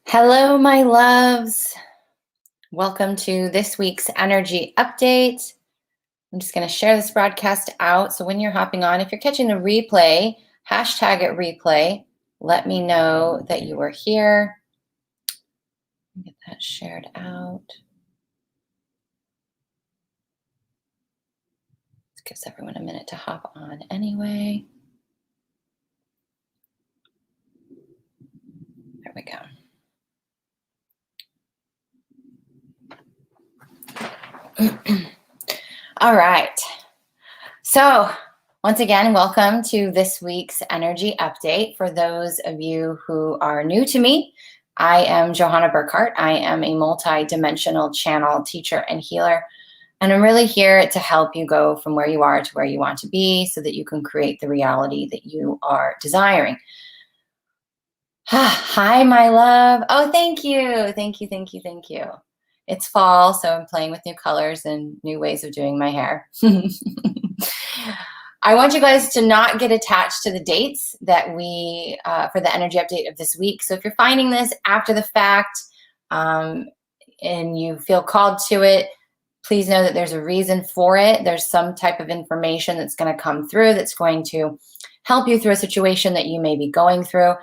Hello, my loves. Welcome to this week's energy update. I'm just going to share this broadcast out. So when you're hopping on, if you're catching the replay, hashtag it replay. Let me know that you are here. Get that shared out. This gives everyone a minute to hop on anyway. There we go. All right. So once again, welcome to this week's energy update. For those of you who are new to me, I am Johanna Burkhardt. I am a multi-dimensional channel teacher and healer, and I'm really here to help you go from where you are to where you want to be so that you can create the reality that you are desiring. Hi, my love. Oh, thank you. Thank you, thank you, thank you. It's fall, so I'm playing with new colors and new ways of doing my hair. I want you guys to not get attached to the dates that we, for the energy update of this week. So if you're finding this after the fact and you feel called to it, please know that there's a reason for it. There's some type of information that's going to come through that's going to help you through a situation that you may be going through.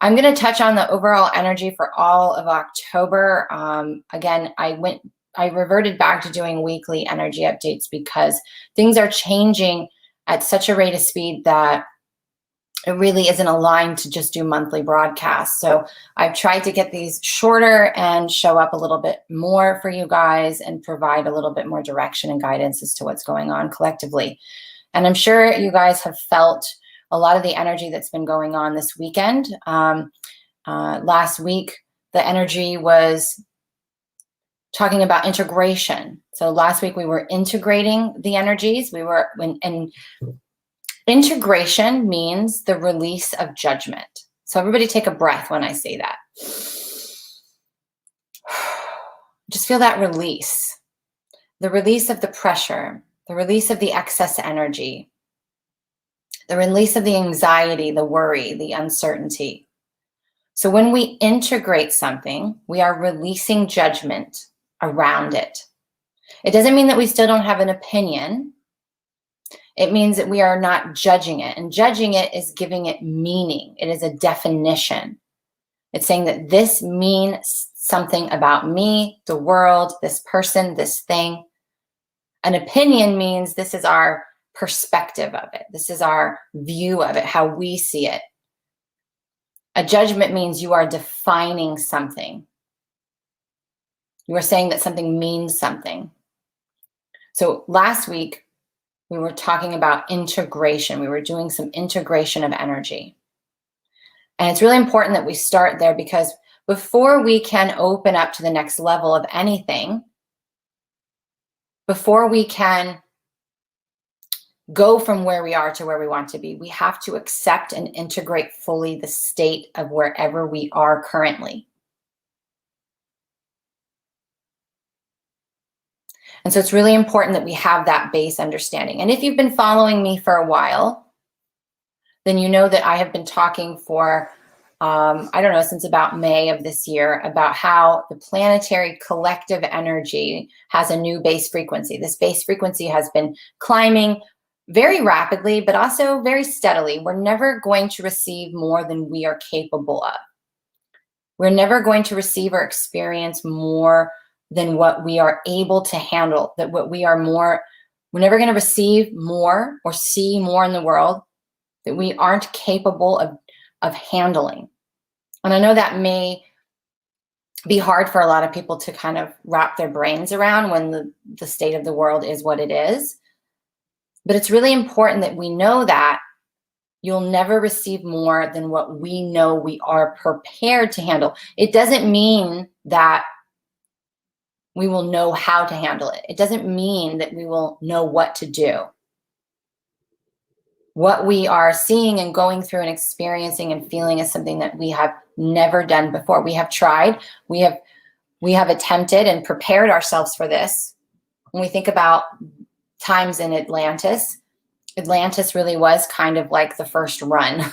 I'm going to touch on the overall energy for all of October. Again, I reverted back to doing weekly energy updates because things are changing at such a rate of speed that it really isn't aligned to just do monthly broadcasts. So I've tried to get these shorter and show up a little bit more for you guys and provide a little bit more direction and guidance as to what's going on collectively. And I'm sure you guys have felt a lot of the energy that's been going on this weekend. Last week, the energy was talking about integration. So last week we were integrating the energies. And integration means the release of judgment. So everybody take a breath when I say that. Just feel that release. The release of the pressure, the release of the excess energy, the release of the anxiety, the worry, the uncertainty. So when we integrate something, we are releasing judgment around it. It doesn't mean that we still don't have an opinion. It means that we are not judging it. And judging it is giving it meaning. It is a definition. It's saying that this means something about me, the world, this person, this thing. An opinion means this is our perspective of it. This is our view of it, how we see it. A judgment means you are defining something. You are saying that something means something. So last week, we were talking about integration. We were doing some integration of energy. And it's really important that we start there because before we can open up to the next level of anything, before we can go from where we are to where we want to be, we have to accept and integrate fully the state of wherever we are currently. And so it's really important that we have that base understanding. And if you've been following me for a while, then you know that I have been talking for, I don't know, since about May of this year about how the planetary collective energy has a new base frequency. This base frequency has been climbing very rapidly, but also very steadily. We're never going to receive more than we are capable of. We're never going to receive or experience more than what we are able to handle, we're never going to receive more or see more in the world that we aren't capable of handling. And I know that may be hard for a lot of people to kind of wrap their brains around when the state of the world is what it is. But it's really important that we know that you'll never receive more than what we know we are prepared to handle. It doesn't mean that we will know how to handle it. It doesn't mean that we will know what to do. What we are seeing and going through and experiencing and feeling is something that we have never done before. We have tried, we have attempted and prepared ourselves for this. When we think about times in Atlantis, Atlantis really was kind of like the first run.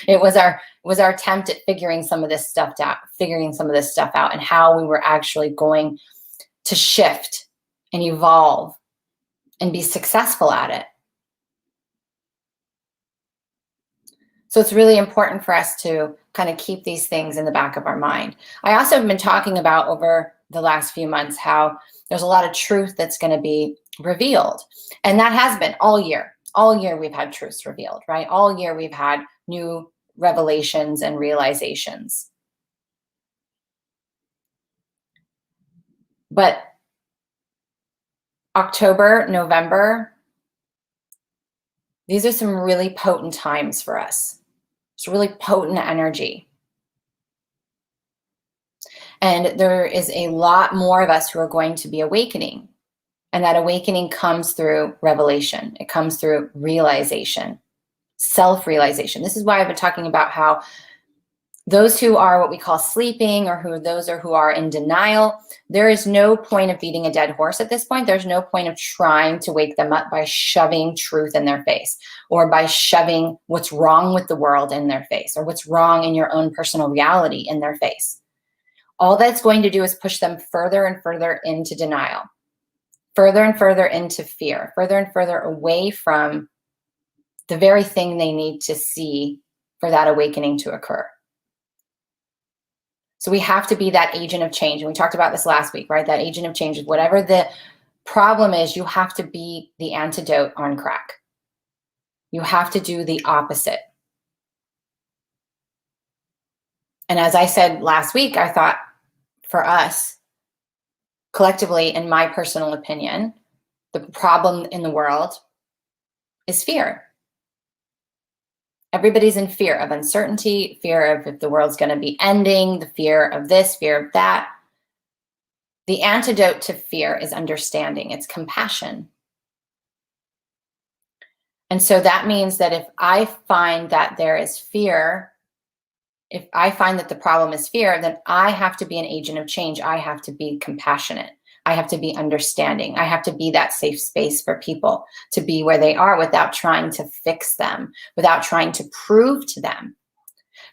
It was our attempt at figuring some of this stuff out, and how we were actually going to shift and evolve and be successful at it. So it's really important for us to kind of keep these things in the back of our mind. I also have been talking about over the last few months how there's a lot of truth that's going to be revealed. And that has been all year. All year we've had truths revealed, right? All year we've had new revelations and realizations. But October, November, these are some really potent times for us. It's really potent energy. And there is a lot more of us who are going to be awakening. And that awakening comes through revelation. It comes through realization, self-realization. This is why I've been talking about how those who are what we call sleeping, or who are in denial, there is no point of beating a dead horse at this point. There's no point of trying to wake them up by shoving truth in their face, or by shoving what's wrong with the world in their face, or what's wrong in your own personal reality in their face. All that's going to do is push them further and further into denial, further and further into fear, further and further away from the very thing they need to see for that awakening to occur. So we have to be that agent of change. And we talked about this last week, right? That agent of change. Whatever the problem is, you have to be the antidote on crack. You have to do the opposite. And as I said last week, I thought for us, collectively, in my personal opinion, the problem in the world is fear. Everybody's in fear of uncertainty, fear of if the world's going to be ending, the fear of this, fear of that. The antidote to fear is understanding. It's compassion. And so that means that if I find that there is fear, if I find that the problem is fear, then I have to be an agent of change. I have to be compassionate. I have to be understanding. I have to be that safe space for people to be where they are without trying to fix them, without trying to prove to them.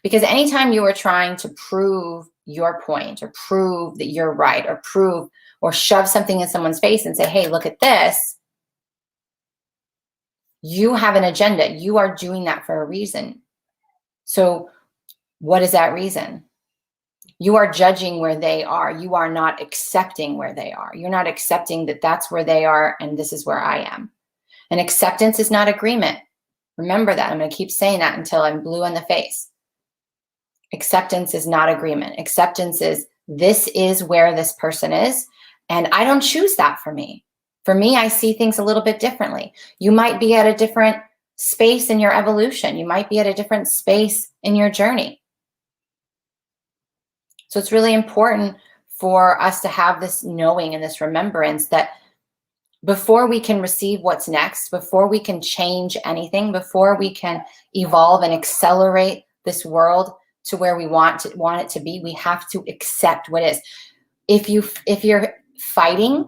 Because anytime you are trying to prove your point, or prove that you're right, or prove or shove something in someone's face and say, hey, look at this, you have an agenda. You are doing that for a reason. So what is that reason? You are judging where they are. You are not accepting where they are. You're not accepting that that's where they are and this is where I am. And acceptance is not agreement. Remember that. I'm going to keep saying that until I'm blue in the face. Acceptance is not agreement. Acceptance is, this is where this person is, and I don't choose that for me. For me, I see things a little bit differently. You might be at a different space in your evolution. You might be at a different space in your journey. So it's really important for us to have this knowing and this remembrance that before we can receive what's next, before we can change anything, before we can evolve and accelerate this world to where we want it to be, we have to accept what is. If you're fighting,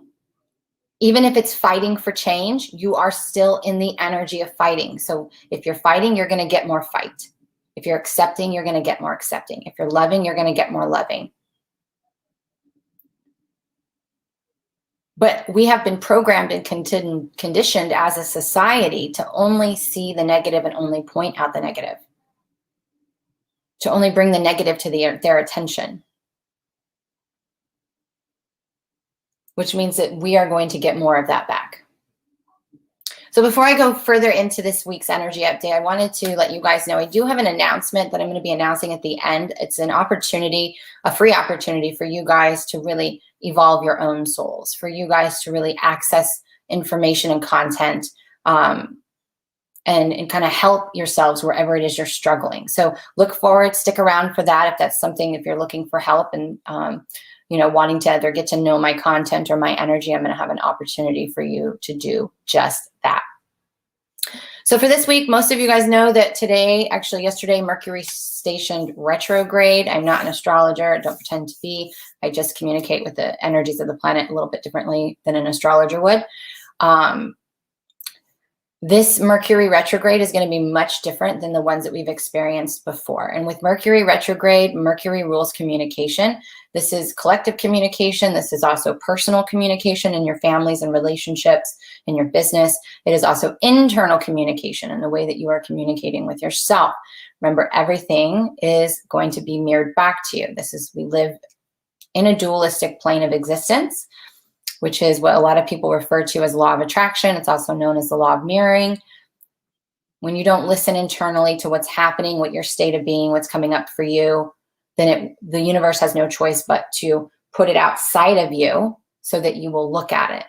even if it's fighting for change, you are still in the energy of fighting. So if you're fighting, you're going to get more fight. If you're accepting, you're going to get more accepting. If you're loving, you're going to get more loving. But we have been programmed and conditioned as a society to only see the negative and only point out the negative, to only bring the negative to their attention, which means that we are going to get more of that back. So before I go further into this week's energy update, I wanted to let you guys know I do have an announcement that I'm going to be announcing at the end. It's an opportunity, a free opportunity for you guys to really evolve your own souls, for you guys to really access information and content and kind of help yourselves wherever it is you're struggling. So look forward, stick around for that if that's something, if you're looking for help and wanting to either get to know my content or my energy, I'm going to have an opportunity for you to do just that. So for this week, most of you guys know that yesterday, Mercury stationed retrograde. I'm not an astrologer. I don't pretend to be. I just communicate with the energies of the planet a little bit differently than an astrologer would. This Mercury retrograde is going to be much different than the ones that we've experienced before. And with Mercury retrograde, Mercury rules communication. This is collective communication. This is also personal communication in your families and relationships, in your business. It is also internal communication in the way that you are communicating with yourself. Remember, everything is going to be mirrored back to you. We live in a dualistic plane of existence, which is what a lot of people refer to as law of attraction. It's also known as the law of mirroring. When you don't listen internally to what's happening, what your state of being, what's coming up for you, then the universe has no choice but to put it outside of you so that you will look at it.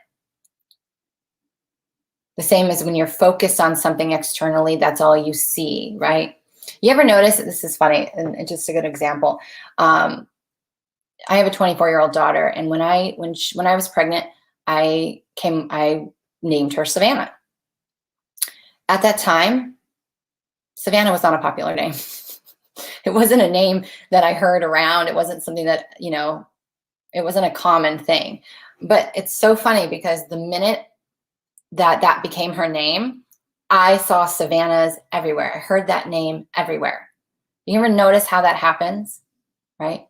The same as when you're focused on something externally, that's all you see, right? You ever notice, this is funny, and just a good example. I have a 24-year-old daughter, and when I was pregnant, I named her Savannah. At that time, Savannah was not a popular name. It wasn't a name that I heard around. It wasn't something that, it wasn't a common thing. But it's so funny because the minute that became her name, I saw Savannahs everywhere. I heard that name everywhere. You ever notice how that happens, right?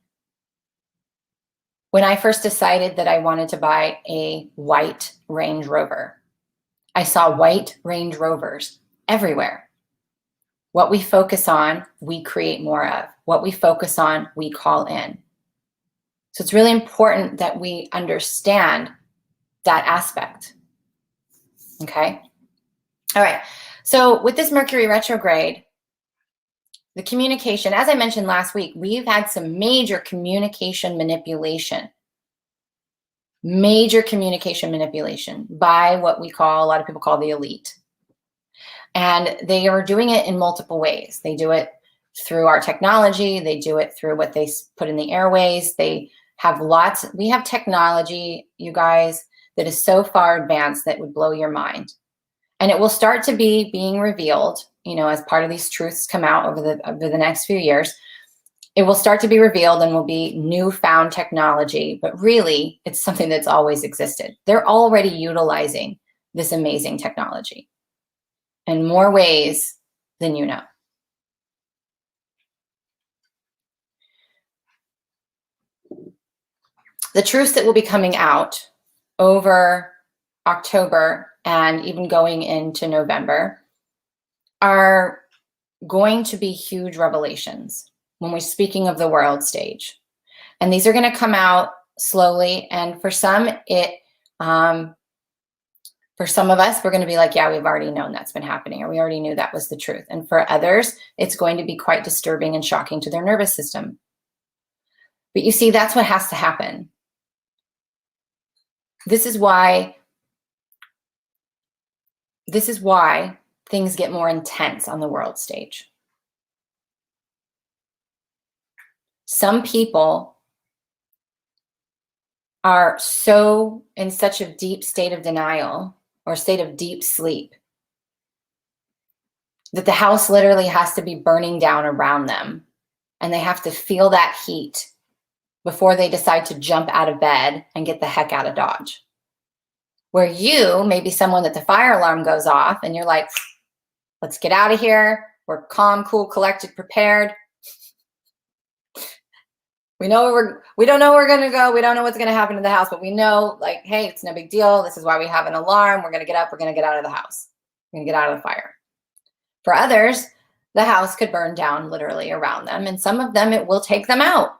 When I first decided that I wanted to buy a white Range Rover, I saw white Range Rovers everywhere. What we focus on, we create more of. What we focus on, we call in. So it's really important that we understand that aspect. Okay? All right. So with this Mercury retrograde, the communication, as I mentioned last week, we've had some major communication manipulation by what we call, a lot of people call the elite. And they are doing it in multiple ways. They do it through our technology. They do it through what they put in the airways. We have technology, you guys, that is so far advanced that would blow your mind. And it will start to be being revealed, as part of these truths come out over the next few years. It will start to be revealed and will be newfound technology, but really it's something that's always existed. They're already utilizing this amazing technology in more ways than you know. The truths that will be coming out over October and even going into November are going to be huge revelations when we're speaking of the world stage. And these are going to come out slowly. And for some, for some of us, we're going to be like, yeah, we've already known that's been happening, or we already knew that was the truth. And for others, it's going to be quite disturbing and shocking to their nervous system. But you see, that's what has to happen. This is why things get more intense on the world stage. Some people are in such a deep state of denial or state of deep sleep that the house literally has to be burning down around them, and they have to feel that heat before they decide to jump out of bed and get the heck out of Dodge. Where you may be someone that the fire alarm goes off and you're like, let's get out of here. We're calm, cool, collected, prepared. We don't know where we're going to go. We don't know what's going to happen to the house, but we know, like, hey, it's no big deal. This is why we have an alarm. We're going to get up. We're going to get out of the house. We're going to get out of the fire. For others, the house could burn down literally around them, and some of them, it will take them out.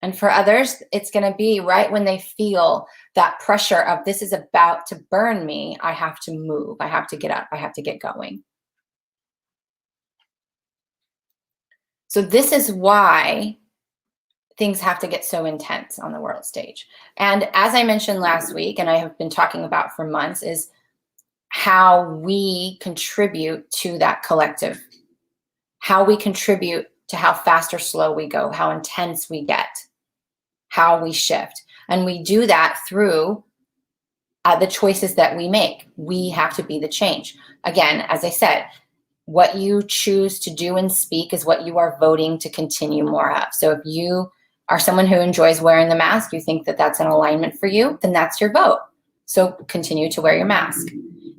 And for others, it's going to be right when they feel that pressure of, this is about to burn me. I have to move. I have to get up. I have to get going. So this is why things have to get so intense on the world stage. And as I mentioned last week, and I have been talking about for months, is how we contribute to that collective, how we contribute to how fast or slow we go, how intense we get, how we shift. And we do that through the choices that we make. We have to be the change. Again, as I said, what you choose to do and speak is what you are voting to continue more of. So if you are someone who enjoys wearing the mask, you think that that's an alignment for you, then that's your vote. So continue to wear your mask.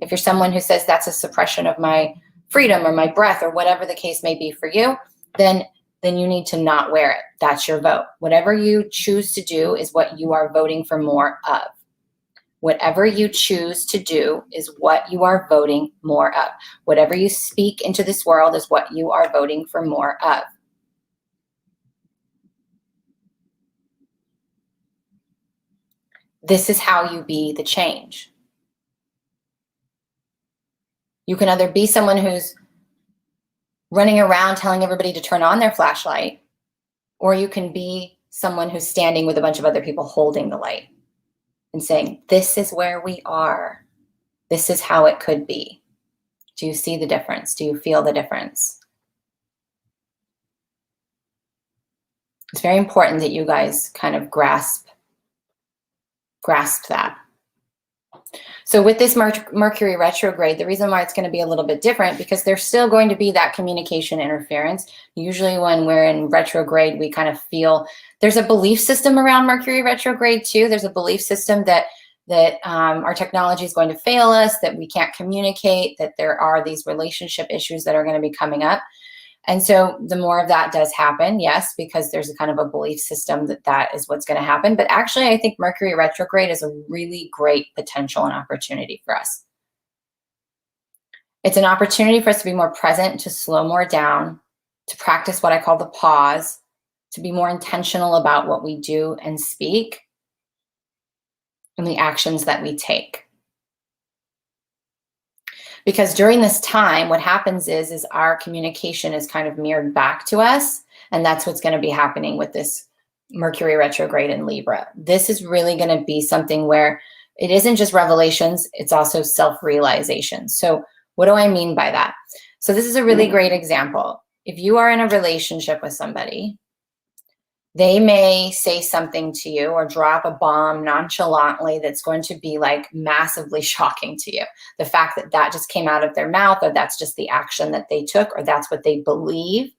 If you're someone who says that's a suppression of my freedom or my breath or whatever the case may be for you, then you need to not wear it. That's your vote. Whatever you choose to do is what you are voting for more of. Whatever you choose to do is what you are voting more of. Whatever you speak into this world is what you are voting for more of. This is how you be the change. You can either be someone who's running around telling everybody to turn on their flashlight, or you can be someone who's standing with a bunch of other people holding the light and saying, this is where we are. This is how it could be. Do you see the difference? Do you feel the difference? It's very important that you guys kind of grasp that. So with this Mercury retrograde, the reason why it's going to be a little bit different, because there's still going to be that communication interference. Usually when we're in retrograde, we kind of feel there's a belief system around Mercury retrograde too. There's a belief system that our technology is going to fail us, that we can't communicate, that there are these relationship issues that are going to be coming up. And so the more of that does happen, yes, because there's a kind of a belief system that is what's going to happen. But actually, I think Mercury retrograde is a really great potential and opportunity for us. It's an opportunity for us to be more present, to slow more down, to practice what I call the pause, to be more intentional about what we do and speak, and the actions that we take. Because during this time, what happens is our communication is kind of mirrored back to us. And that's what's going to be happening with this Mercury retrograde in Libra. This is really going to be something where it isn't just revelations, it's also self-realization. So what do I mean by that? So this is a really great example. If you are in a relationship with somebody, they may say something to you or drop a bomb nonchalantly that's going to be like massively shocking to you. The fact that that just came out of their mouth, or that's just the action that they took, or that's what they believe.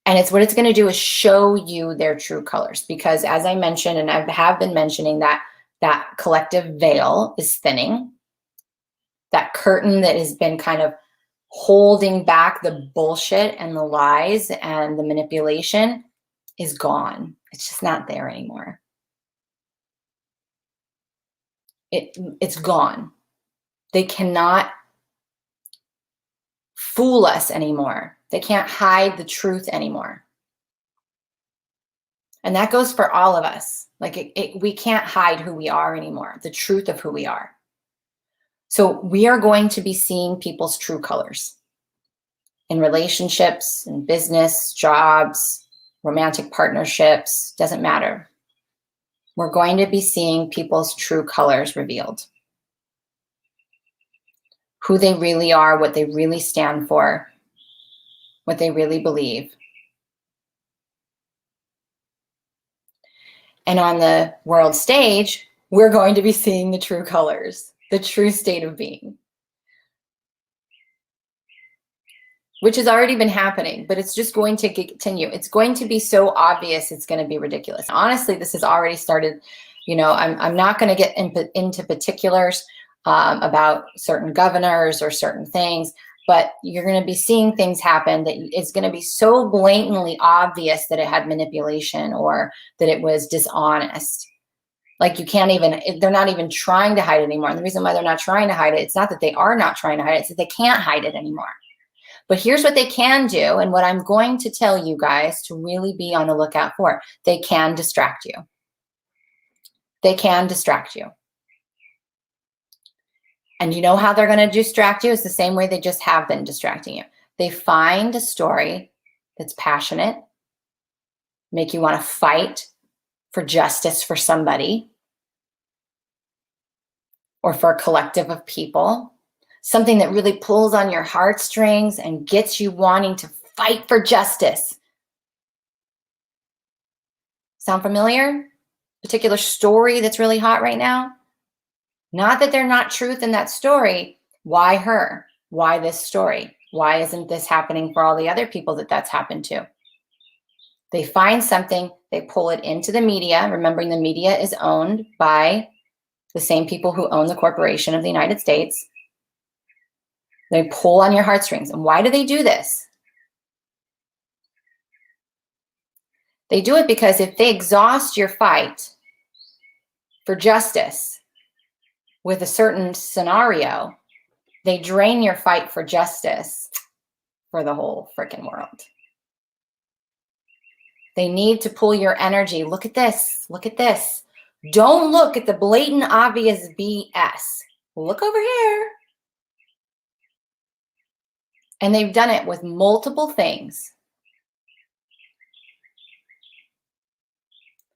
And it's what it's going to do is show you their true colors. Because as I mentioned, and I have been mentioning, that collective veil is thinning. That curtain that has been kind of holding back the bullshit and the lies and the manipulation is gone. It's just not there anymore. It's gone. They cannot fool us anymore. They can't hide the truth anymore. And that goes for all of us. Like we can't hide who we are anymore, the truth of who we are. So we are going to be seeing people's true colors in relationships, in business, jobs, romantic partnerships, doesn't matter. We're going to be seeing people's true colors revealed. Who they really are, what they really stand for, what they really believe. And on the world stage, we're going to be seeing the true colors, the true state of being, which has already been happening, but it's just going to continue. It's going to be so obvious, it's going to be ridiculous. Honestly, this has already started. You know, I'm not going to get into particulars about certain governors or certain things, but you're going to be seeing things happen that it's going to be so blatantly obvious that it had manipulation or that it was dishonest. Like you can't even, they're not even trying to hide it anymore. And the reason why they're not trying to hide it, it's not that they are not trying to hide it, it's that they can't hide it anymore. But here's what they can do, and what I'm going to tell you guys to really be on the lookout for. They can distract you. They can distract you. And you know how they're going to distract you? It's the same way they just have been distracting you. They find a story that's passionate, make you want to fight for justice for somebody or for a collective of people. Something that really pulls on your heartstrings and gets you wanting to fight for justice. Sound familiar? Particular story that's really hot right now? Not that there's not truth in that story. Why her? Why this story? Why isn't this happening for all the other people that's happened to? They find something, they pull it into the media, remembering the media is owned by the same people who own the corporation of the United States. They pull on your heartstrings. And why do they do this? They do it because if they exhaust your fight for justice with a certain scenario, they drain your fight for justice for the whole freaking world. They need to pull your energy. Look at this. Look at this. Don't look at the blatant, obvious BS. Look over here. And they've done it with multiple things.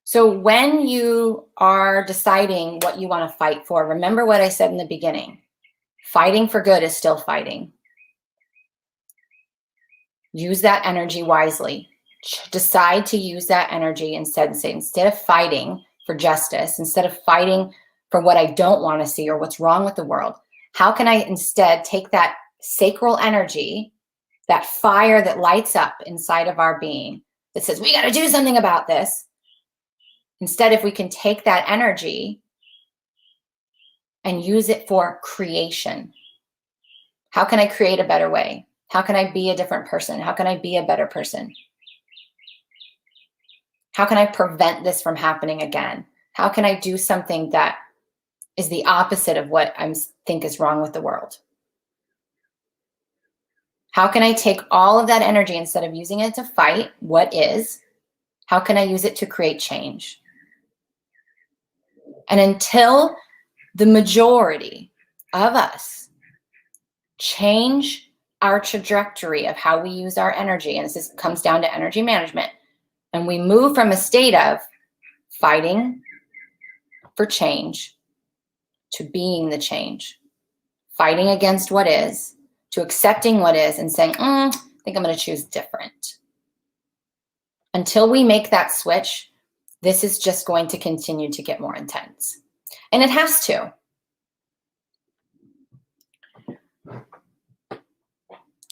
So when you are deciding what you want to fight for, remember what I said in the beginning. Fighting for good is still fighting. Use that energy wisely. Decide to use that energy instead of fighting for justice, instead of fighting for what I don't want to see or what's wrong with the world. How can I instead take that sacral energy, that fire that lights up inside of our being that says, we got to do something about this. Instead, if we can take that energy and use it for creation. How can I create a better way? How can I be a different person? How can I be a better person? How can I prevent this from happening again? How can I do something that is the opposite of what I think is wrong with the world? How can I take all of that energy instead of using it to fight what is? How can I use it to create change? And until the majority of us change our trajectory of how we use our energy, and this comes down to energy management, and we move from a state of fighting for change to being the change, fighting against what is, to accepting what is and saying, I think I'm going to choose different. Until we make that switch, this is just going to continue to get more intense. And it has to.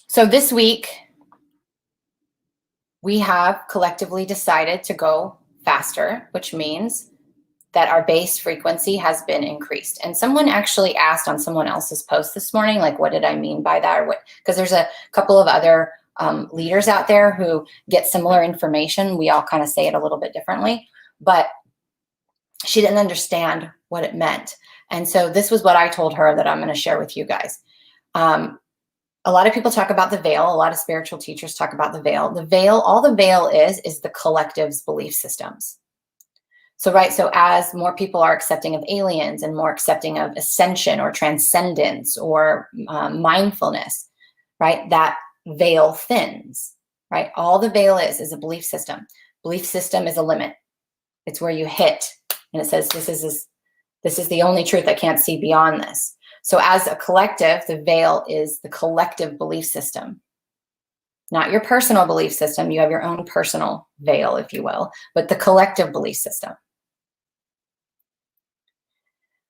So this week, we have collectively decided to go faster, which means that our base frequency has been increased. And someone actually asked on someone else's post this morning, like, what did I mean by that? Or what? Because there's a couple of other leaders out there who get similar information. We all kind of say it a little bit differently, but she didn't understand what it meant. And so this was what I told her that I'm going to share with you guys. A lot of people talk about the veil. A lot of spiritual teachers talk about the veil. The veil, all the veil is the collective's belief systems. So, right, so as more people are accepting of aliens and more accepting of ascension or transcendence or mindfulness, right, that veil thins, right? All the veil is a belief system. Belief system is a limit. It's where you hit and it says, this is the only truth. I can't see beyond this. So as a collective, the veil is the collective belief system, not your personal belief system. You have your own personal veil, if you will, but the collective belief system.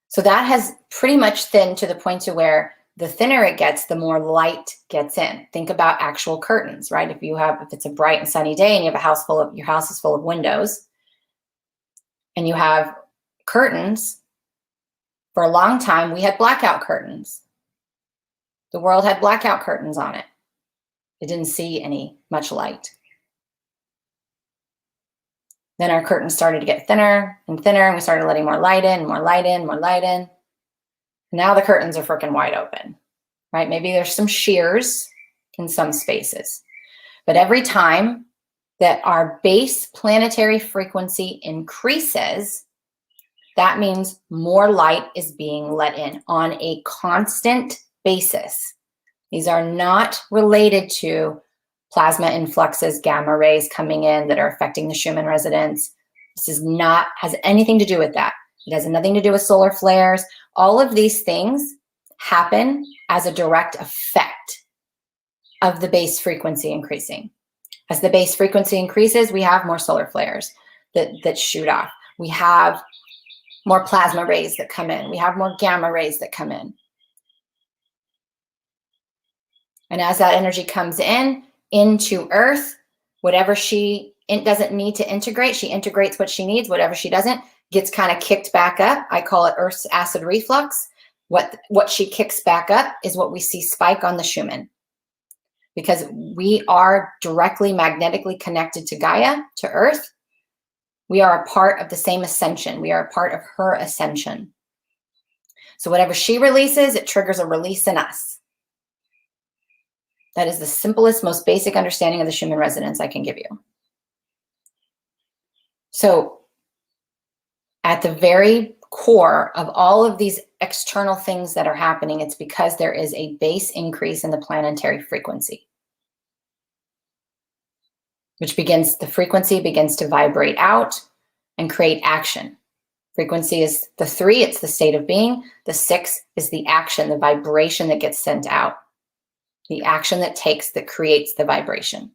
So that has pretty much thinned to the point to where the thinner it gets, the more light gets in. Think about actual curtains, right? If it's a bright and sunny day and you have your house is full of windows and you have curtains. For a long time, we had blackout curtains. The world had blackout curtains on it. It didn't see much light. Then our curtains started to get thinner and thinner, and we started letting more light in, more light in, more light in. Now the curtains are freaking wide open, right? Maybe there's some shears in some spaces. But every time that our base planetary frequency increases, that means more light is being let in on a constant basis. These are not related to plasma influxes, gamma rays coming in that are affecting the Schumann resonance. This has anything to do with that. It has nothing to do with solar flares. All of these things happen as a direct effect of the base frequency increasing. As the base frequency increases, we have more solar flares that shoot off. We have more plasma rays that come in. We have more gamma rays that come in. And as that energy comes into Earth, whatever she doesn't need to integrate, she integrates what she needs. Whatever she doesn't, gets kind of kicked back up. I call it Earth's acid reflux. What she kicks back up is what we see spike on the Schumann. Because we are directly magnetically connected to Gaia, to Earth. We are a part of the same ascension. We are a part of her ascension. So whatever she releases, it triggers a release in us. That is the simplest, most basic understanding of the Schumann resonance I can give you. So at the very core of all of these external things that are happening, it's because there is a base increase in the planetary frequency, which the frequency begins to vibrate out and create action. Frequency is the 3, it's the state of being. The 6 is the action, the vibration that gets sent out. The action that creates the vibration.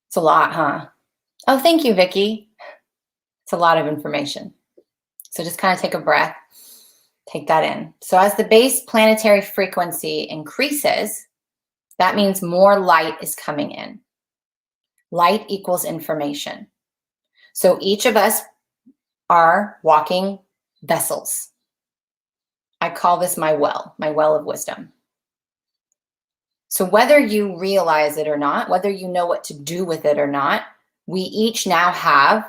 It's a lot, huh? Oh, thank you, Vicki. It's a lot of information. So just kind of take a breath, take that in. So as the base planetary frequency increases, that means more light is coming in. Light equals information. So each of us are walking vessels. I call this my well of wisdom. So whether you realize it or not, whether you know what to do with it or not, we each now have,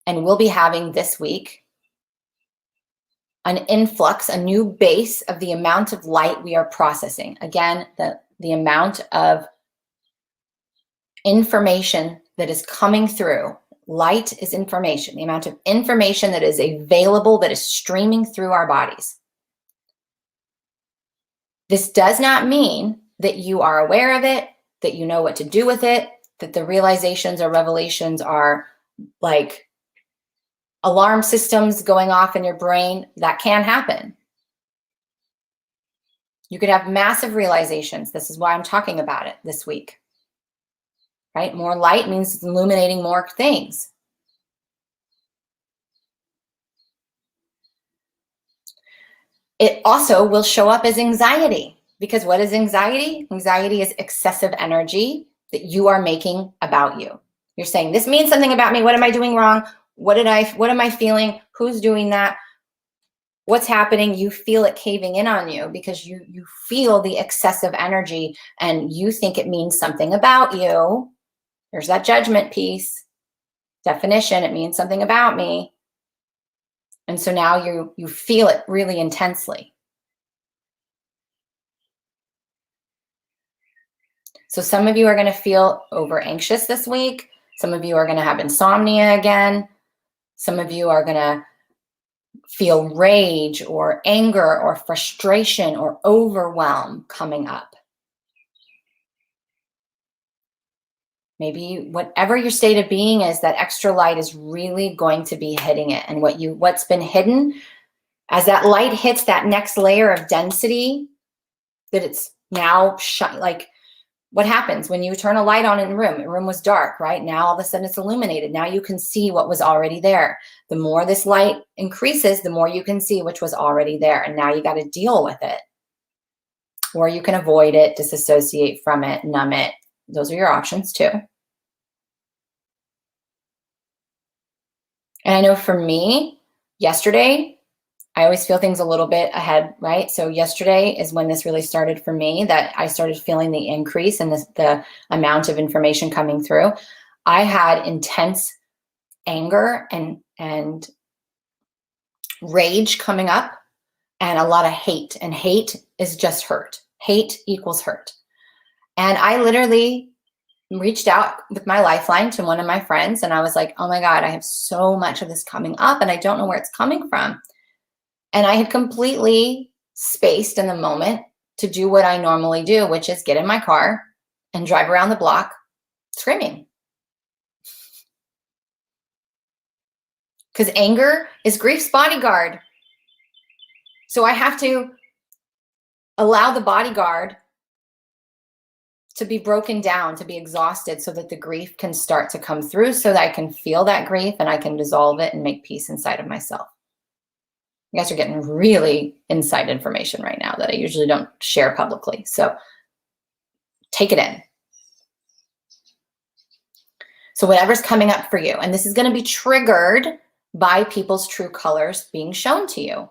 and will be having this week, an influx, a new base of the amount of light we are processing. Again, the amount of information that is coming through. Light is information. The amount of information that is available, that is streaming through our bodies. This does not mean that you are aware of it, that you know what to do with it, that the realizations or revelations are like alarm systems going off in your brain. That can happen. You could have massive realizations. This is why I'm talking about it this week. Right? More light means it's illuminating more things. It also will show up as anxiety, because what is anxiety? Anxiety is excessive energy that you are making about you. You're saying, this means something about me. What am I doing wrong? What am I feeling? Who's doing that? What's happening? You feel it caving in on you because you feel the excessive energy and you think it means something about you. There's that judgment piece. Definition, it means something about me. And so now you feel it really intensely. So some of you are going to feel over anxious this week. Some of you are going to have insomnia again. Some of you are going to feel rage or anger or frustration or overwhelm coming up. Maybe whatever your state of being is, that extra light is really going to be hitting it. And what's been hidden, as that light hits that next layer of density, that it's now like what happens when you turn a light on in a room? The room was dark, right? Now all of a sudden it's illuminated. Now you can see what was already there. The more this light increases, the more you can see which was already there. And now you got to deal with it. Or you can avoid it, disassociate from it, numb it. Those are your options too. And I know for me, yesterday, I always feel things a little bit ahead, right? So yesterday is when this really started for me, that I started feeling the increase in the amount of information coming through. I had intense anger and rage coming up and a lot of hate. And hate is just hurt. Hate equals hurt. And I literally reached out with my lifeline to one of my friends and I was like, oh my God, I have so much of this coming up and I don't know where it's coming from. And I had completely spaced in the moment to do what I normally do, which is get in my car and drive around the block screaming. Because anger is grief's bodyguard. So I have to allow the bodyguard to be broken down, to be exhausted so that the grief can start to come through so that I can feel that grief and I can dissolve it and make peace inside of myself. You guys are getting really inside information right now that I usually don't share publicly. So take it in. So whatever's coming up for you, and this is going to be triggered by people's true colors being shown to you,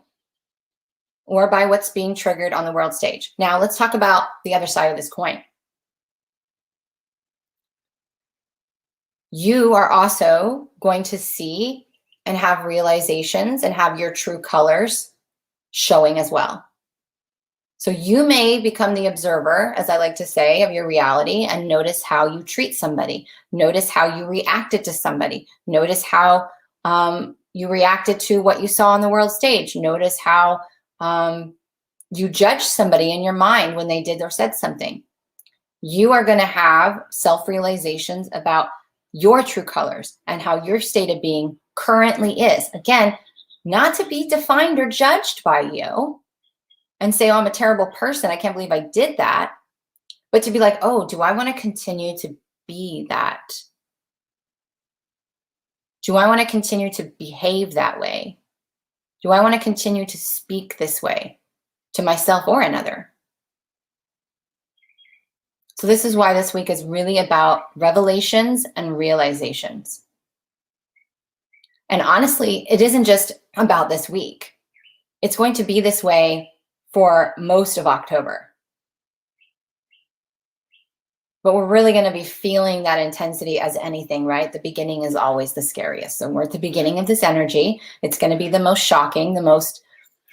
or by what's being triggered on the world stage. Now let's talk about the other side of this coin. You are also going to see and have realizations and have your true colors showing as well. So you may become the observer, as I like to say, of your reality, and notice how you treat somebody. Notice how you reacted to somebody. Notice how you reacted to what you saw on the world stage. Notice how you judged somebody in your mind when they did or said something. You are going to have self-realizations about your true colors and how your state of being currently is. Again, not to be defined or judged by you and say, oh, I'm a terrible person, I can't believe I did that. But to be like, oh, do I want to continue to be that? Do I want to continue to behave that way? Do I want to continue to speak this way to myself or another? So this is why this week is really about revelations and realizations. And honestly, it isn't just about this week. It's going to be this way for most of October. But we're really going to be feeling that intensity as anything, right? The beginning is always the scariest. So we're at the beginning of this energy. It's going to be the most shocking, the most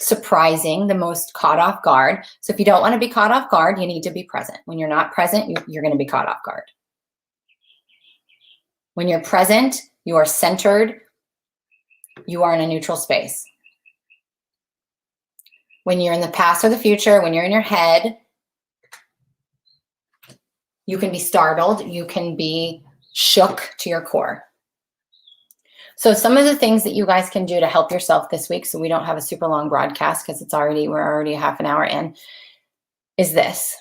surprising, the most caught off guard. So if you don't want to be caught off guard, you need to be present. When you're not present, you're going to be caught off guard. When you're present, you are centered, you are in a neutral space. When you're in the past or the future, when you're in your head, you can be startled, you can be shook to your core. So some of the things that you guys can do to help yourself this week, so we don't have a super long broadcast because we're already half an hour in, is this.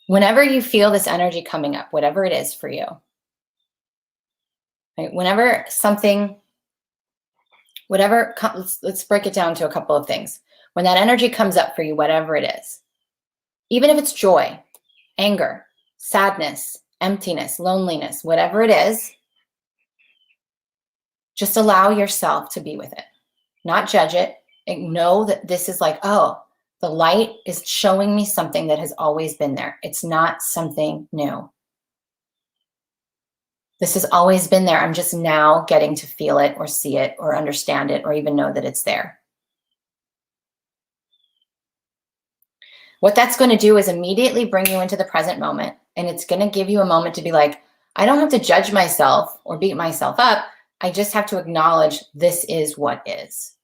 Whenever you feel this energy coming up, whatever it is for you, right? Whenever something, let's break it down to a couple of things. When that energy comes up for you, whatever it is, even if it's joy, anger, sadness, emptiness, loneliness, whatever it is, just allow yourself to be with it. Not judge it. Know that this is like, oh, the light is showing me something that has always been there. It's not something new. This has always been there. I'm just now getting to feel it or see it or understand it or even know that it's there. What that's going to do is immediately bring you into the present moment. And it's going to give you a moment to be like, I don't have to judge myself or beat myself up. I just have to acknowledge this is what is.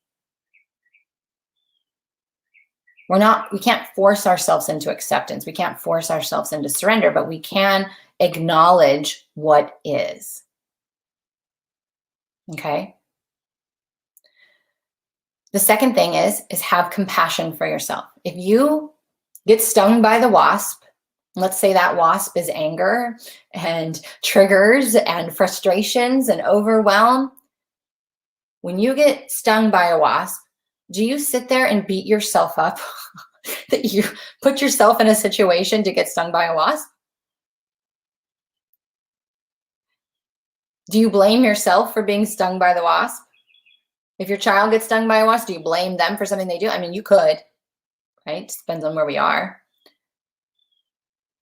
We can't force ourselves into acceptance. We can't force ourselves into surrender, but we can acknowledge what is. Okay? The second thing is have compassion for yourself. If you get stung by the wasp, let's say that wasp is anger and triggers and frustrations and overwhelm. When you get stung by a wasp, do you sit there and beat yourself up that you put yourself in a situation to get stung by a wasp? Do you blame yourself for being stung by the wasp? If your child gets stung by a wasp, do you blame them for something they do? I mean, you could, right? It depends on where we are.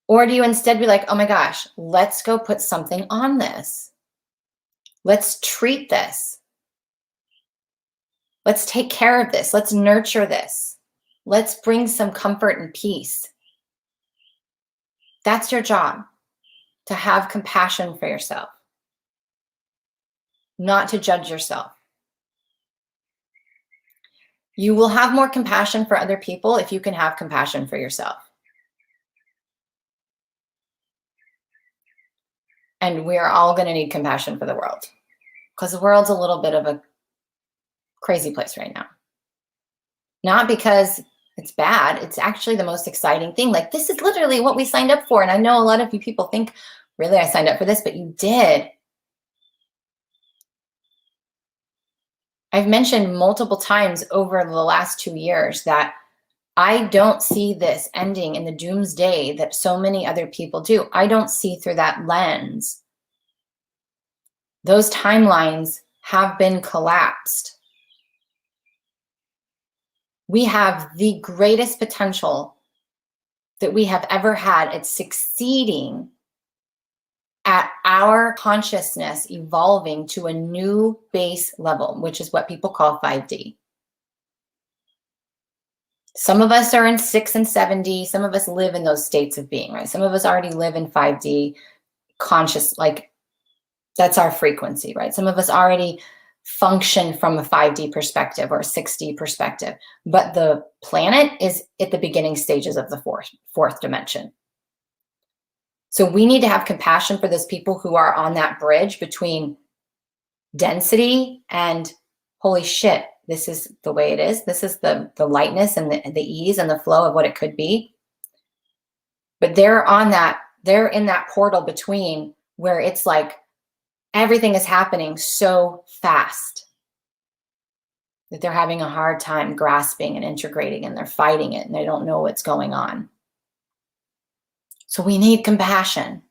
Or do you instead be like, oh my gosh, let's go put something on this. Let's treat this. Let's take care of this. Let's nurture this. Let's bring some comfort and peace. That's your job, to have compassion for yourself, not to judge yourself. You will have more compassion for other people if you can have compassion for yourself. And we are all going to need compassion for the world, because the world's a little bit of a crazy place right now. Not because it's bad. It's actually the most exciting thing. Like, this is literally what we signed up for. And I know a lot of you people think, really, I signed up for this, but you did. I've mentioned multiple times over the last 2 years that I don't see this ending in the doomsday that so many other people do. I don't see through that lens. Those timelines have been collapsed. We have the greatest potential that we have ever had at succeeding at our consciousness evolving to a new base level, which is what people call 5D. Some of us are in 6 and 7D. Some of us live in those states of being, right? Some of us already live in 5D conscious, like that's our frequency, right? Some of us already function from a 5D perspective or a 6D perspective, but the planet is at the beginning stages of the fourth dimension. So we need to have compassion for those people who are on that bridge between density and holy shit, this is the way it is. This is the lightness and the ease and the flow of what it could be. But they're in that portal between where it's like everything is happening so fast that they're having a hard time grasping and integrating, and they're fighting it and they don't know what's going on. So we need compassion.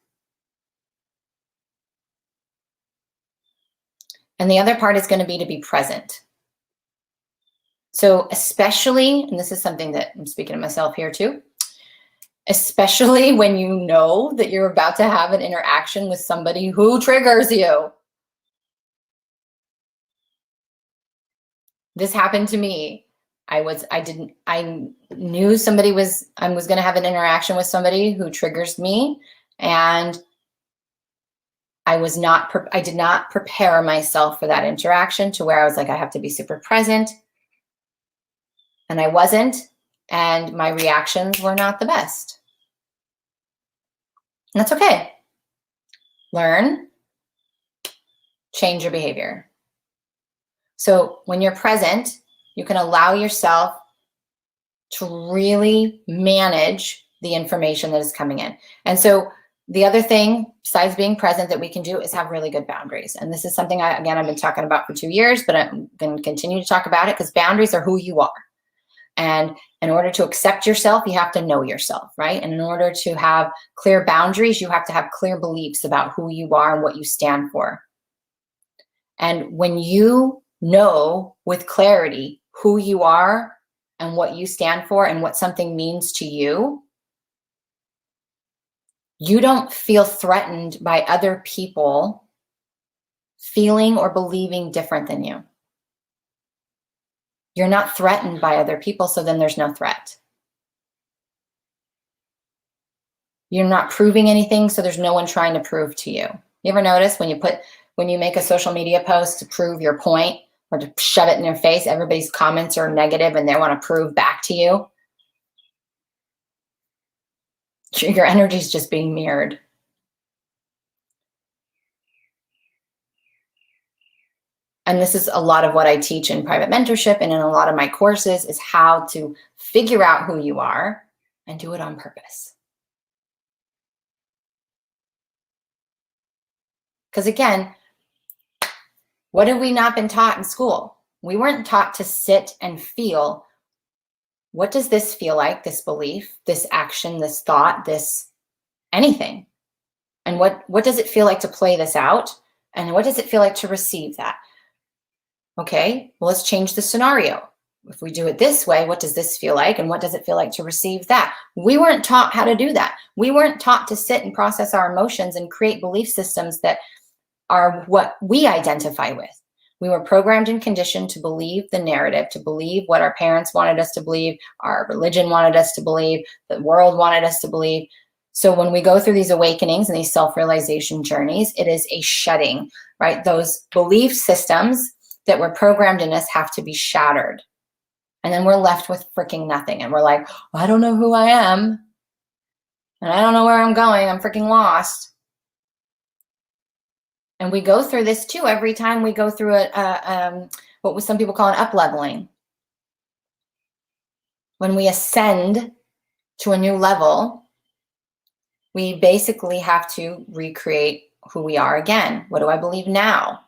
And the other part is going to be present. So especially, and this is something that I'm speaking to myself here too, especially when you know that you're about to have an interaction with somebody who triggers you. This happened to me. I knew I was going to have an interaction with somebody who triggers me, and I did not prepare myself for that interaction to where I was like, I have to be super present. And I wasn't, and my reactions were not the best. And that's okay. Learn, change your behavior. So when you're present, you can allow yourself to really manage the information that is coming in. And so the other thing, besides being present, that we can do is have really good boundaries. And this is something, I've been talking about for 2 years, but I'm going to continue to talk about it because boundaries are who you are. And in order to accept yourself, you have to know yourself, right? And in order to have clear boundaries, you have to have clear beliefs about who you are and what you stand for. And when you know with clarity who you are and what you stand for and what something means to you, you don't feel threatened by other people feeling or believing different than you. You're not threatened by other people, so then there's no threat. You're not proving anything, so there's no one trying to prove to you. You ever notice when you make a social media post to prove your point or to shove it in their face, everybody's comments are negative and they want to prove back to you? Your energy is just being mirrored. And this is a lot of what I teach in private mentorship and in a lot of my courses is how to figure out who you are and do it on purpose. Because again, what have we not been taught in school? We weren't taught to sit and feel, what does this feel like, this belief, this action, this thought, this anything? And what does it feel like to play this out? And what does it feel like to receive that? Okay, well, let's change the scenario. If we do it this way, what does this feel like? And what does it feel like to receive that? We weren't taught how to do that. We weren't taught to sit and process our emotions and create belief systems that are what we identify with. We were programmed and conditioned to believe the narrative, to believe what our parents wanted us to believe, our religion wanted us to believe, the world wanted us to believe. So when we go through these awakenings and these self-realization journeys, it is a shedding, right? Those belief systems that were programmed in us have to be shattered. And then we're left with freaking nothing. And we're like, I don't know who I am. And I don't know where I'm going. I'm freaking lost. And we go through this too every time we go through what some people call an up-leveling. When we ascend to a new level, we basically have to recreate who we are again. What do I believe now?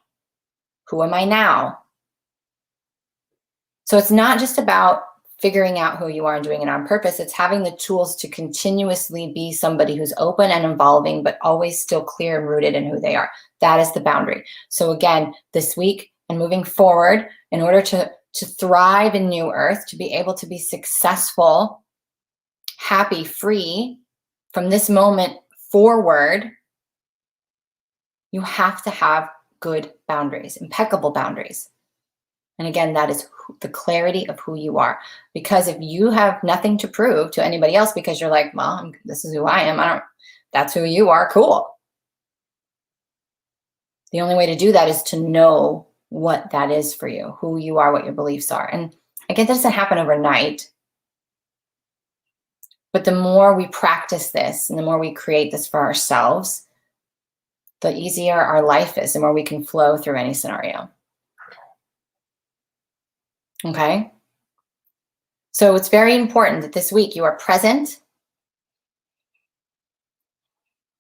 Who am I now? So it's not just about figuring out who you are and doing it on purpose. It's having the tools to continuously be somebody who's open and evolving, but always still clear and rooted in who they are. That is the boundary. So again, this week and moving forward, in order to thrive in New Earth, to be able to be successful, happy, free from this moment forward, you have to have good boundaries, impeccable boundaries. And again, that is the clarity of who you are. Because if you have nothing to prove to anybody else because you're like, well, this is who I am, that's who you are, cool. The only way to do that is to know what that is for you, who you are, what your beliefs are. And again, that doesn't happen overnight. But the more we practice this and the more we create this for ourselves, the easier our life is, the more we can flow through any scenario. Okay? So it's very important that this week you are present,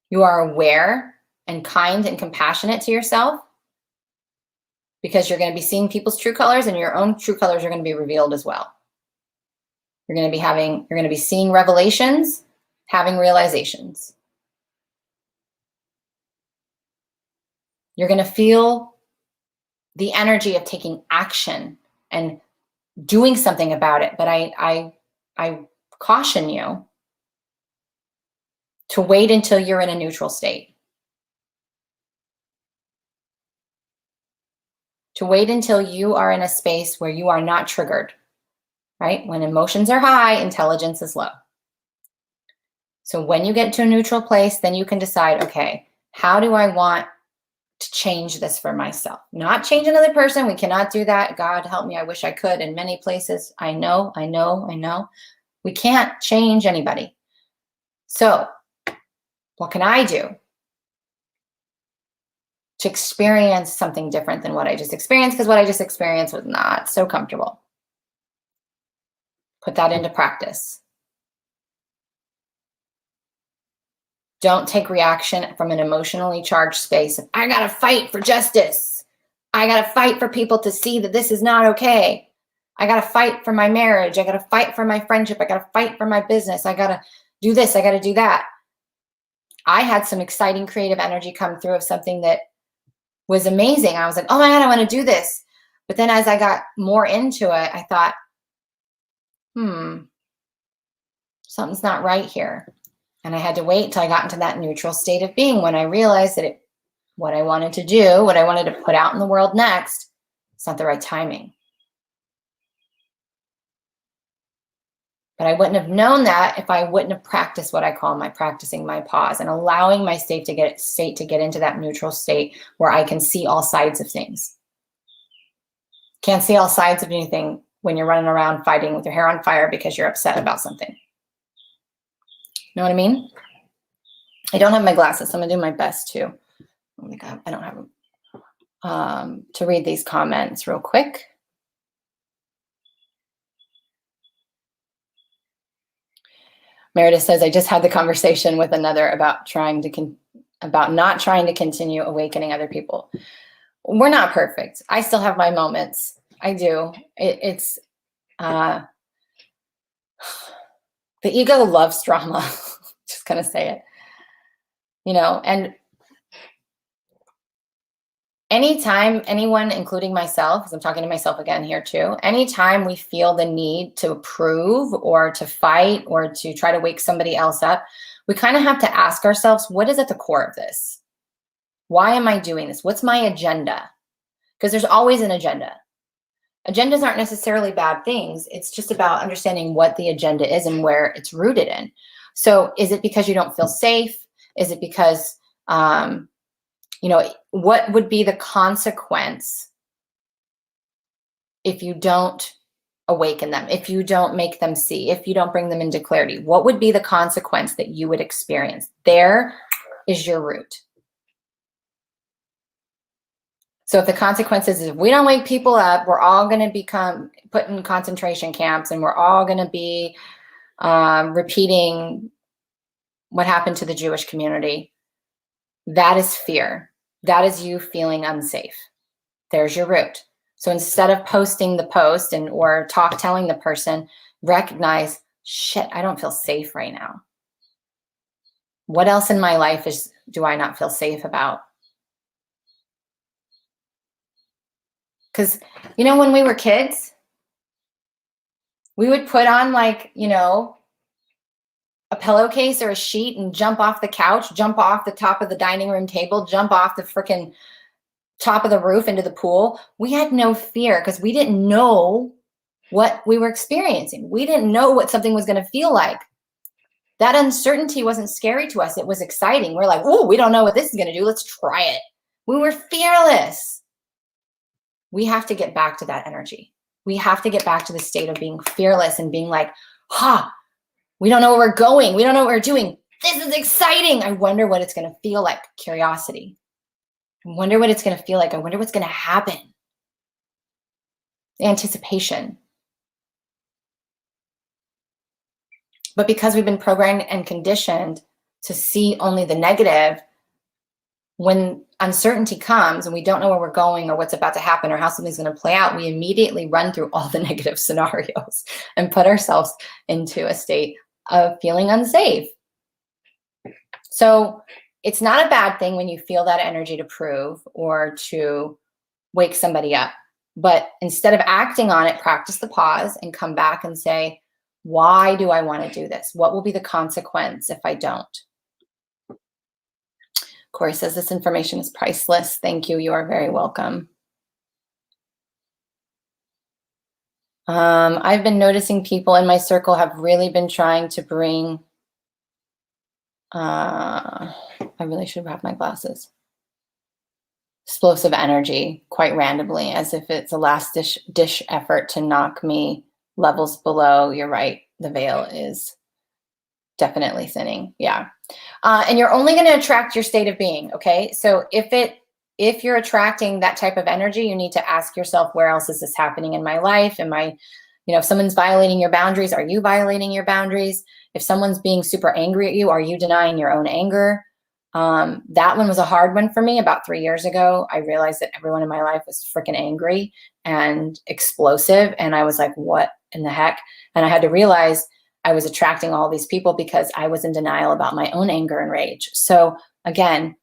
you are aware and kind and compassionate to yourself, because you're going to be seeing people's true colors, and your own true colors are going to be revealed as well. You're going to be seeing revelations, having realizations. You're going to feel the energy of taking action and doing something about it. But I caution you to wait until you're in a neutral state. To wait until you are in a space where you are not triggered, right? When emotions are high, intelligence is low. So when you get to a neutral place, then you can decide, okay, how do I want to change this for myself? Not change another person. We cannot do that. God help me. I wish I could in many places. I know. We can't change anybody. So what can I do to experience something different than what I just experienced? Because what I just experienced was not so comfortable. Put that into practice. Don't take reaction from an emotionally charged space. I got to fight for justice. I got to fight for people to see that this is not okay. I got to fight for my marriage. I got to fight for my friendship. I got to fight for my business. I got to do this. I got to do that. I had some exciting creative energy come through of something that was amazing. I was like, oh my God, I want to do this. But then as I got more into it, I thought, something's not right here. And I had to wait till I got into that neutral state of being, when I realized that what I wanted to do, what I wanted to put out in the world next, it's not the right timing. But I wouldn't have known that if I wouldn't have practiced what I call practicing my pause, and allowing my state to get into that neutral state where I can see all sides of things. Can't see all sides of anything when you're running around fighting with your hair on fire because you're upset about something. Know what I mean? I don't have my glasses, so I'm gonna do my best to. Oh my God, I don't have them. To read these comments real quick. Meredith says, I just had the conversation with another about not trying to continue awakening other people. We're not perfect. I still have my moments. I do. It's the ego loves drama. Just gonna say it. And anytime anyone, including myself, because I'm talking to myself again here too, anytime we feel the need to prove or to fight or to try to wake somebody else up, we kind of have to ask ourselves, what is at the core of this? Why am I doing this? What's my agenda? Because there's always an agenda. Agendas aren't necessarily bad things. It's just about understanding what the agenda is and where it's rooted in. So is it because you don't feel safe? Is it because, what would be the consequence if you don't awaken them, if you don't make them see, if you don't bring them into clarity? What would be the consequence that you would experience? There is your root. So if the consequence is if we don't wake people up, we're all going to become put in concentration camps, and we're all going to be repeating what happened to the Jewish community. That is fear. That is you feeling unsafe. There's your root. So instead of posting the post or telling the person, recognize, shit, I don't feel safe right now. What else in my life do I not feel safe about? Because, when we were kids, we would put on like, a pillowcase or a sheet and jump off the couch, jump off the top of the dining room table, jump off the freaking top of the roof into the pool. We had no fear because we didn't know what we were experiencing. We didn't know what something was going to feel like. That uncertainty wasn't scary to us. It was exciting. We're like, oh, we don't know what this is going to do. Let's try it. We were fearless. We have to get back to that energy. We have to get back to the state of being fearless and being like, we don't know where we're going. We don't know what we're doing. This is exciting. I wonder what it's going to feel like. Curiosity. I wonder what it's going to feel like. I wonder what's going to happen. Anticipation. But because we've been programmed and conditioned to see only the negative, when uncertainty comes and we don't know where we're going or what's about to happen or how something's going to play out, we immediately run through all the negative scenarios and put ourselves into a state of feeling unsafe. So it's not a bad thing when you feel that energy to prove or to wake somebody up. But instead of acting on it, practice the pause and come back and say, why do I want to do this? What will be the consequence if I don't? Corey says this information is priceless. Thank you. You are very welcome. I've been noticing people in my circle have really been trying to bring, I really should wrap my glasses. Explosive energy quite randomly, as if it's a last dish effort to knock me levels below. You're right. The veil is definitely thinning. Yeah. And you're only going to attract your state of being. Okay. So if you're attracting that type of energy, you need to ask yourself, where else is this happening in my life? Am I, if someone's violating your boundaries, are you violating your boundaries? If someone's being super angry at you, are you denying your own anger? That one was a hard one for me. About 3 years ago, I realized that everyone in my life was freaking angry and explosive. And I was like, what in the heck? And I had to realize I was attracting all these people because I was in denial about my own anger and rage. So again,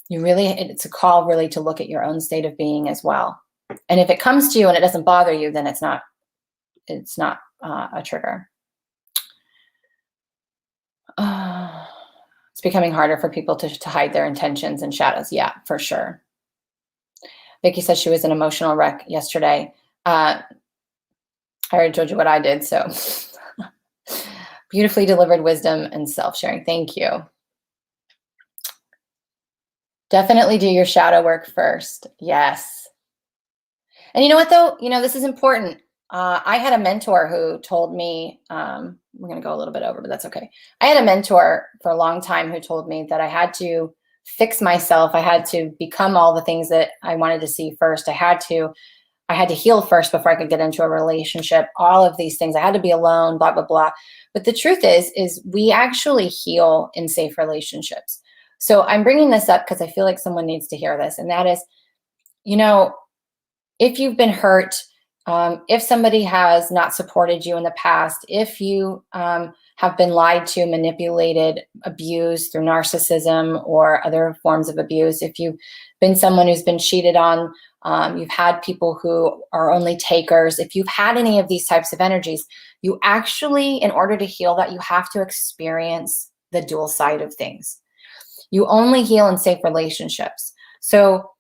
it's a call really to look at your own state of being as well. And if it comes to you and it doesn't bother you, then it's not a trigger. It's becoming harder for people to hide their intentions and shadows. Yeah, for sure. Vicky says she was an emotional wreck yesterday. I already told you what I did, so beautifully delivered wisdom and self-sharing. Thank you. Definitely do your shadow work first. Yes. And you know what, though? This is important. I had a mentor who told me, we're going to go a little bit over, but that's okay. I had a mentor for a long time who told me that I had to fix myself. I had to become all the things that I wanted to see first. I had to heal first before I could get into a relationship, all of these things. I had to be alone, blah, blah, blah. But the truth is we actually heal in safe relationships. So I'm bringing this up because I feel like someone needs to hear this. And that is, if you've been hurt, if somebody has not supported you in the past, if you have been lied to, manipulated, abused through narcissism or other forms of abuse, if you've been someone who's been cheated on, you've had people who are only takers, if you've had any of these types of energies, you actually, in order to heal that, you have to experience the dual side of things. You only heal in safe relationships. So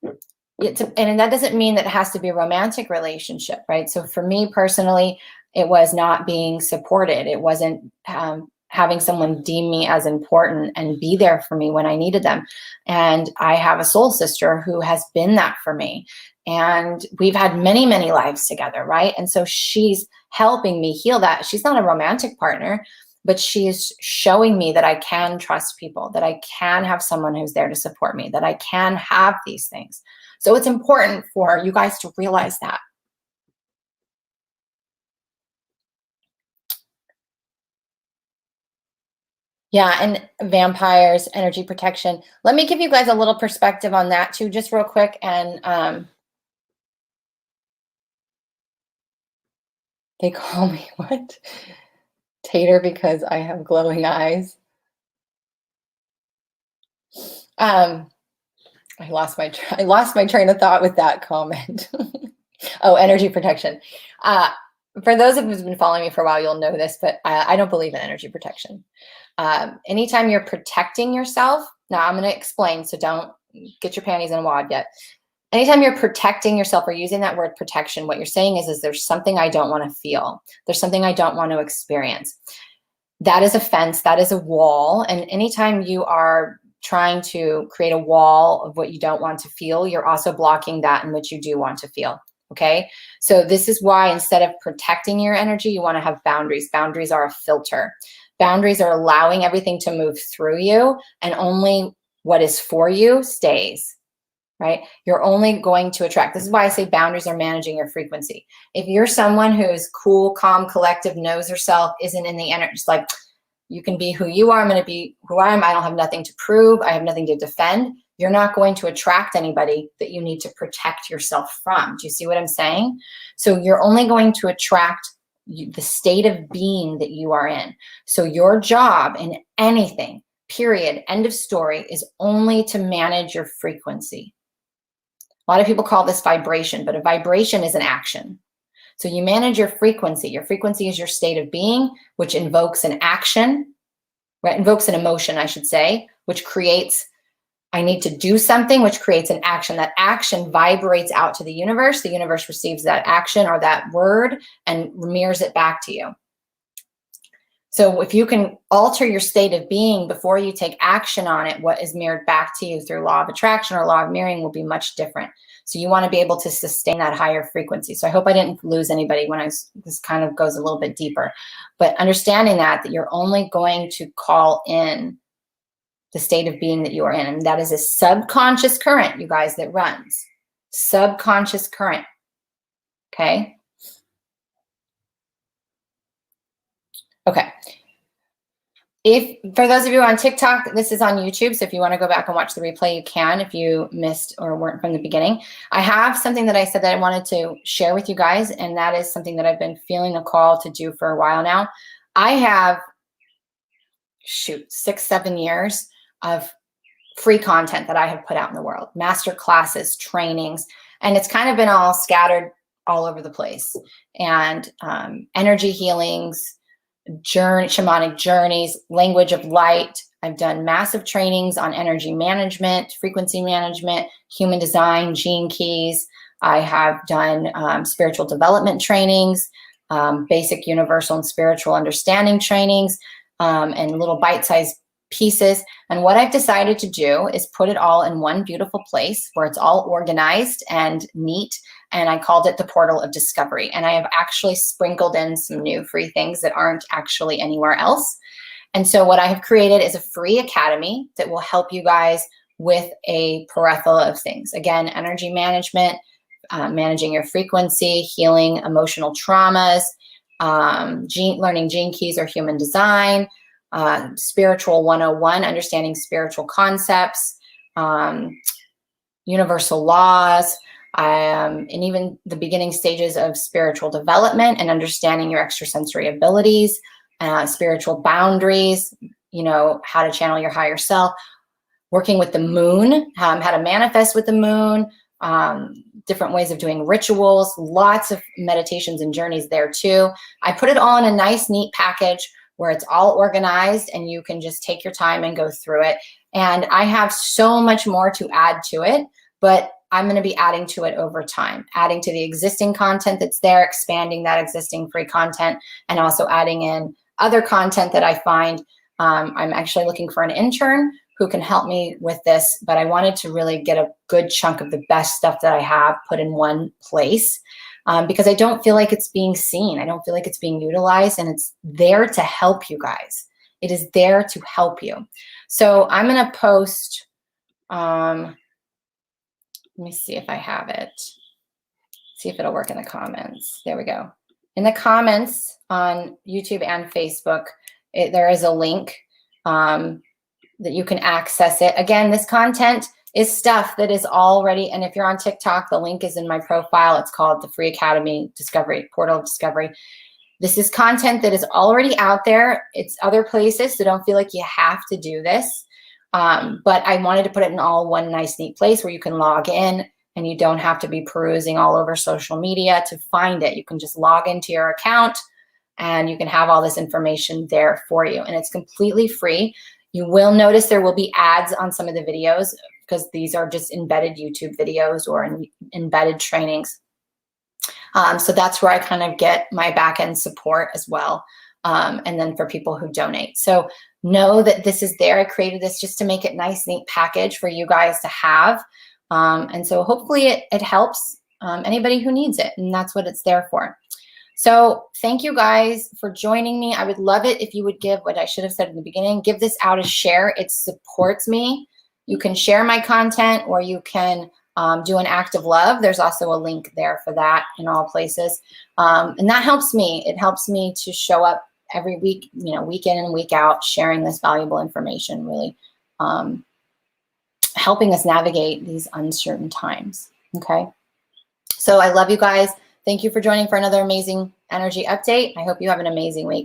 and that doesn't mean that it has to be a romantic relationship, right? So for me personally, it was not being supported. It wasn't having someone deem me as important and be there for me when I needed them. And I have a soul sister who has been that for me. And we've had many, many lives together, right? And so she's helping me heal that. She's not a romantic partner, but she's showing me that I can trust people, that I can have someone who's there to support me, that I can have these things. So it's important for you guys to realize that. Yeah, and vampires, energy protection. Let me give you guys a little perspective on that too, just real quick. And they call me what? Facilitator because I have glowing eyes. I lost my train of thought with that comment. Oh, energy protection. For those of you who've been following me for a while, you'll know this, but I don't believe in energy protection. Anytime you're protecting yourself, now I'm going to explain, so don't get your panties in a wad yet. Anytime you're protecting yourself or using that word protection, what you're saying is there's something I don't want to feel. There's something I don't want to experience. That is a fence. That is a wall. And anytime you are trying to create a wall of what you don't want to feel, you're also blocking that in which you do want to feel. Okay. So this is why instead of protecting your energy, you want to have boundaries. Boundaries are a filter. Boundaries are allowing everything to move through you, and only what is for you stays. Right? You're only going to attract. This is why I say boundaries are managing your frequency. If you're someone who's cool, calm, collective, knows herself, isn't in the energy, just like, you can be who you are, I'm going to be who I am, I don't have nothing to prove, I have nothing to defend, you're not going to attract anybody that you need to protect yourself from. Do you see what I'm saying? So you're only going to attract the state of being that you are in. So your job in anything, period, end of story, is only to manage your frequency. A lot of people call this vibration, but a vibration is an action. So you manage your frequency. Your frequency is your state of being, which invokes an action, right? Invokes an emotion, I should say, which creates, I need to do something, which creates an action. That action vibrates out to the universe. The universe receives that action or that word and mirrors it back to you. So if you can alter your state of being before you take action on it, what is mirrored back to you through law of attraction or law of mirroring will be much different. So you want to be able to sustain that higher frequency. So I hope I didn't lose anybody when this kind of goes a little bit deeper. But understanding that you're only going to call in the state of being that you are in. And that is a subconscious current, you guys, that runs. Subconscious current. Okay? Okay. For those of you on TikTok, this is on YouTube. So if you want to go back and watch the replay, you can, if you missed or weren't from the beginning. I have something that I said that I wanted to share with you guys. And that is something that I've been feeling a call to do for a while now. I have, 6-7 years of free content that I have put out in the world, master classes, trainings, and it's kind of been all scattered all over the place. And energy healings, shamanic journeys, language of light. I've done massive trainings on energy management, frequency management, human design, gene keys. I have done spiritual development trainings, basic universal and spiritual understanding trainings, and little bite-sized pieces. And what I've decided to do is put it all in one beautiful place where it's all organized and neat. And I called it the Portal of Discovery. And I have actually sprinkled in some new free things that aren't actually anywhere else. And so what I have created is a free academy that will help you guys with a plethora of things. Again, energy management, managing your frequency, healing emotional traumas, learning gene keys or human design, spiritual 101, understanding spiritual concepts, universal laws, and even the beginning stages of spiritual development and understanding your extrasensory abilities, spiritual boundaries, how to channel your higher self, working with the moon, how to manifest with the moon, different ways of doing rituals, lots of meditations and journeys there too. I put it all in a nice, neat package where it's all organized and you can just take your time and go through it. And I have so much more to add to it, but I'm going to be adding to it over time, adding to the existing content that's there, expanding that existing free content, and also adding in other content that I find. I'm actually looking for an intern who can help me with this, but I wanted to really get a good chunk of the best stuff that I have put in one place, because I don't feel like it's being seen. I don't feel like it's being utilized, and it's there to help you guys. It is there to help you. So I'm going to post, let me see if I have it. See if it'll work in the comments. There we go. In the comments on YouTube and Facebook, there is a link that you can access it. Again, this content is stuff that is already, and if you're on TikTok, the link is in my profile. It's called the Free Academy Discovery, Portal of Discovery. This is content that is already out there. It's other places, so don't feel like you have to do this. But I wanted to put it in all one nice, neat place where you can log in and you don't have to be perusing all over social media to find it. You can just log into your account and you can have all this information there for you. And it's completely free. You will notice there will be ads on some of the videos because these are just embedded YouTube videos or embedded trainings. So that's where I kind of get my back-end support as well. And then for people who donate. So know that this is there. I created this just to make it nice, neat package for you guys to have. And so hopefully it helps anybody who needs it. And that's what it's there for. So thank you guys for joining me. I would love it if you would give what I should have said in the beginning. Give this out a share. It supports me. You can share my content or you can do an act of love. There's also a link there for that in all places. And that helps me. It helps me to show up every week, week in and week out, sharing this valuable information, really helping us navigate these uncertain times. Okay. So I love you guys. Thank you for joining for another amazing energy update. I hope you have an amazing week.